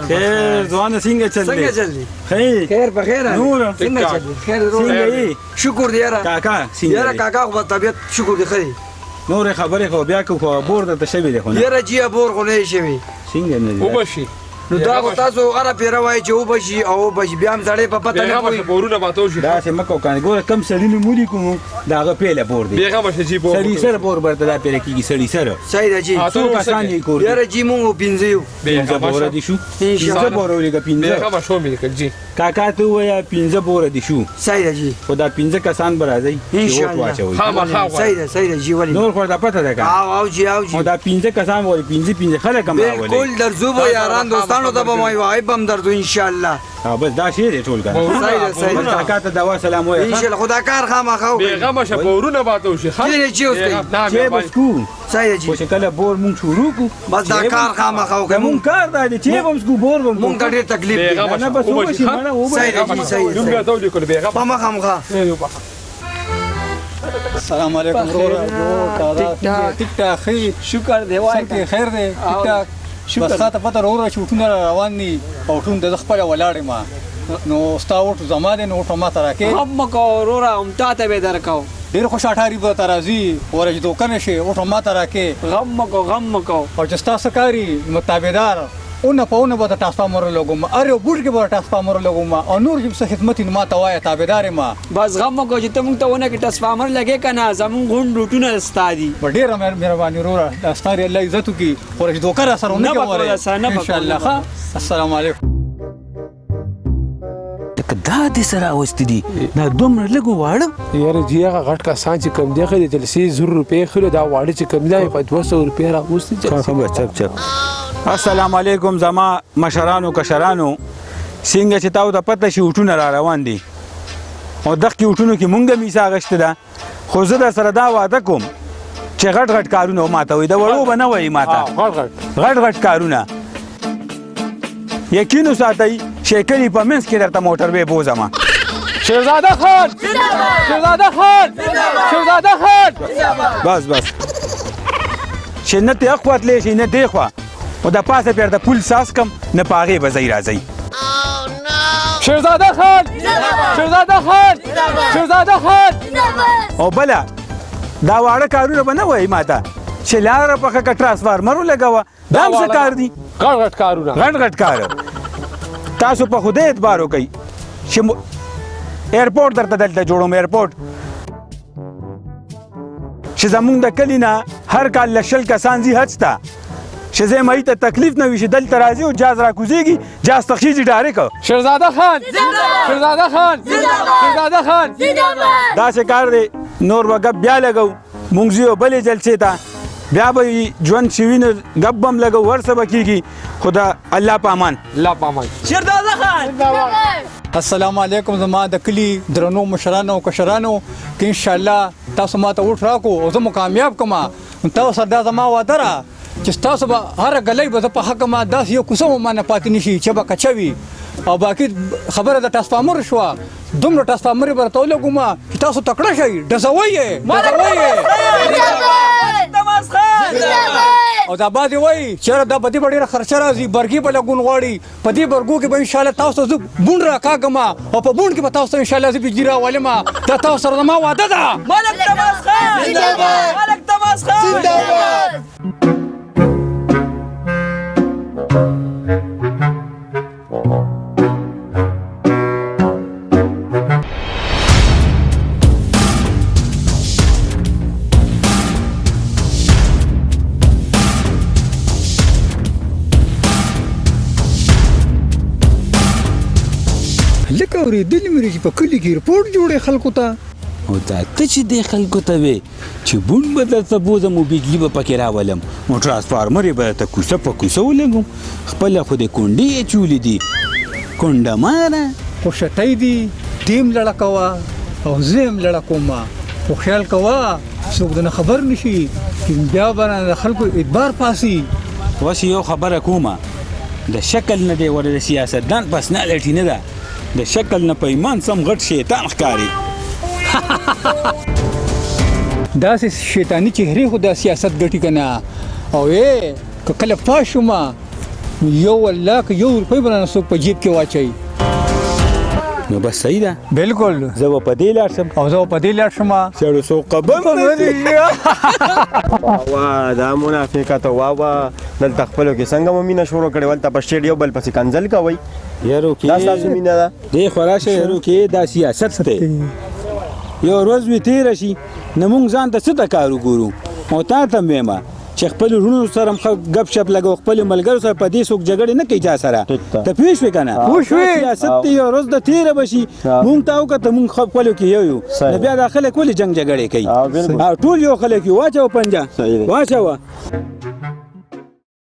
خیر ځوانه څنګه چل دی څنګه چل دی خیر په خیر نور څنګه چل دی خیر څنګه شکر دی یاره کاکا یاره کاکا خو طبیعت شکر دی خیر نور خبرې خو بیا کو بور ته شوی دی خو یاره جی بور خو نه شوی څنګه نه دی وبشي نو دا خو تاسو اره پیره وای چې وبشي او وبشي بیا هم سړی په پته نه کوي بورونه ماتو شي دا سم کو کنه ګوره کم سړی نه مولي کوم داغه پیله بور دی بیغه مشه جی بور سړی سره بور برته دا پیله کیږي سړی سره صحیح ده جی څو کسان یې کور یاره جی مونږ پینځیو پینځه بور دي شو پینځه بور ولګه پینځه بیغه مشو مې کړ جی کاکا ته ویا پینځه بور دي شو صحیح ده جی خدا پینځه کسان برازي ان شاء الله صحیح ده جی ولی نور خو دا پته ده او جی دا پینځه کسان وای پینځه خلک هم راولي بالکل درځو به یاران دوستانو ته به مې وای بم درځو ان شاء الله بس دا شی دی ټول کنه صحیح ده کاکا ته دوا سلام وای ان شاء الله خدا کار خامخا بیغه مشه بورونه ماتو شي خیر جی اوس کوي بس کو صحیح جی چې کله بور مونږ شروع کو بس دا کار خامخا کوي مونږ کار دا چې بم کو بور مونږ ته ډېر تکلیف دی نه بس وبشي صحیح یوم بیا ته دې کول بیغه په مخامخه السلام علیکم ورور ټیک ټاک خیر شکر دی وای خیر دی ټیک ټاک بس تا ته پته ورور شوټونه روان دي او ټون د خپل ولاړې ما نو استاوټ زما دې نو ټما ترا کې هم کو ورور هم تا ته به درکاو ډیر خوشاټاری به ترازی ورج دوکان شي او ټما ترا کې غم کو او چې تاسو کاری متابعدار اون په اون به تاسفامر لګوم اره بوټ کې به تاسفامر لګوم او نور چې څه خدمت نه ما ته وای تابعدار ما بس غم کو چې ته مونږ ته ونه کې تاسفامر لګې کنه زمون غون روټونه استادي ډیر مهرباني ورور استاری الله عزت کی ورج دوکان سره نه کوي ان شاء الله السلام علیکم دا دې سره اوست دي دا دومره لګو واړه یاره جی هغه غټ کا سان چې کم دی خو د جلسې 100 روپے خو دا واړه چې کم دی په 200 روپے راغوستي چپ چپ السلام علیکم زما مشرانو کشرانو څنګه چې تاسو ته پته شي وټونه را روان دي او دغه وټونو کې مونږه میسا غشته ده خو زه در سره دا وعده کوم چې غټ غټ کارونه ماته وي د وړو به نه وایي ماته غټ کارونه یقین وساتئ شیکلی په منځ کې درته موټر به بوزم شهزاده خان بس چې نه ته اخوات لې شي نه دی خو او د پاسه پیر د پول ساس کم نه پاغه به زی راځي شهزاده خان او بلا دا واړه کارونه به نه وایي ماته چې لاره په کا ترانسفارمر لګاوه دا څه کار دي غټ کارونه غټ کار تاسو په خوده اعتبار وکئ چې ایرپورټ درته دلته جوړوم ایرپورټ چې زمونږ د کلي نه هر کال لشل کسان ځي حج ته چې زه مې ته تکلیف نه وي چې دلته راځي او جاز راکوزیږي جاز تخیږي ډایرک شهزاده خان دا څه کار دی نور وګ بیا لګو مونږ یو بلې جلسې ته بیا به ژوند شوینه غبم لګو ورسه بکیږي خدا الله پامان شهزاده خان السلام علیکم زما د کلی درنو مشرانو او کشرانو کې ان شاء الله تاسو ماته وټ راکو او زه مو کامیاب کما تاسو سره دا زما وعده را چې تاسو به هر غلې به په حق ما داس یو کوسه ما نه پاتې نشي چې به کچوي او باقي خبره د تاسفامر شو دومره تاسفامر به تول کومه چې تاسو تکړه شئ دزوي او دا باندې وای چې دا بدی ډیره خرچه راځي برګي په لګون غواړي په دې برګو کې به ان شاء الله تاسو زه بون راکاګما او په بون کې به تاسو ان شاء الله زه بجیرا ولما دا تاسو سره ما وعده ده ملک تماس خان لکه اورېدلې مې چې په کلي کې رپورټ جوړې خلکو ته او دا ته چې د خلکو ته وې چې بون به درته بوزم او بجلي به پکې راولم نو ترانسفارمر یې به درته کوڅه په کوڅه ولګوم خپله خو د کونډې یې چولې دي کونډه ماره خو شټۍ دي ټیم لړه کوه او زه هم لړه کومه خو خیال کوه څوک دنه خبر نشي چې بیا به د خلکو اعتبار پاسي اوس یو خبره کومه د شکل نه دی ور د سیاستدان پرسنالټي نه ده د شکل نه په ایمان سم غټ شیطان ښکاري داسې شیطانی چهرې خو د سیاست ګټي که نه او که کله پاس شومه یو والله که 1 روپۍ به نه څوک په جیب کې واچوي. نو بس صحیح ده بالکل. زه به په دې لاړ شم او زه په دې لاړ شم. سړو سو قبل وا دا منافقت وا دلته خپلو کې څنګه مو مینه شروع کړې ولته په سټیډیو بل پسې کنځل کوئ یارو دا ستاسو کې مینه ده دې خراشه یارو کې دا سیاست دی یو ورځ وي تېره شي نه موږ ځان ته څه ته کار وګورو او تا ته هم وایم چې خپل وروڼو سره هم ګپ شپ لګو خپل ملګرو سره په دې څوک جګړې نه کوي چا سره ته پوه شوې که نه پوه شوې. سیاست دی یو ورځ د تېره به شي موږ ته وکړه موږ خپلو کې یو نو بیا دا خلک ولې جنګ جګړې کوي ټول یو خلک یو واچوه پنجه واچوه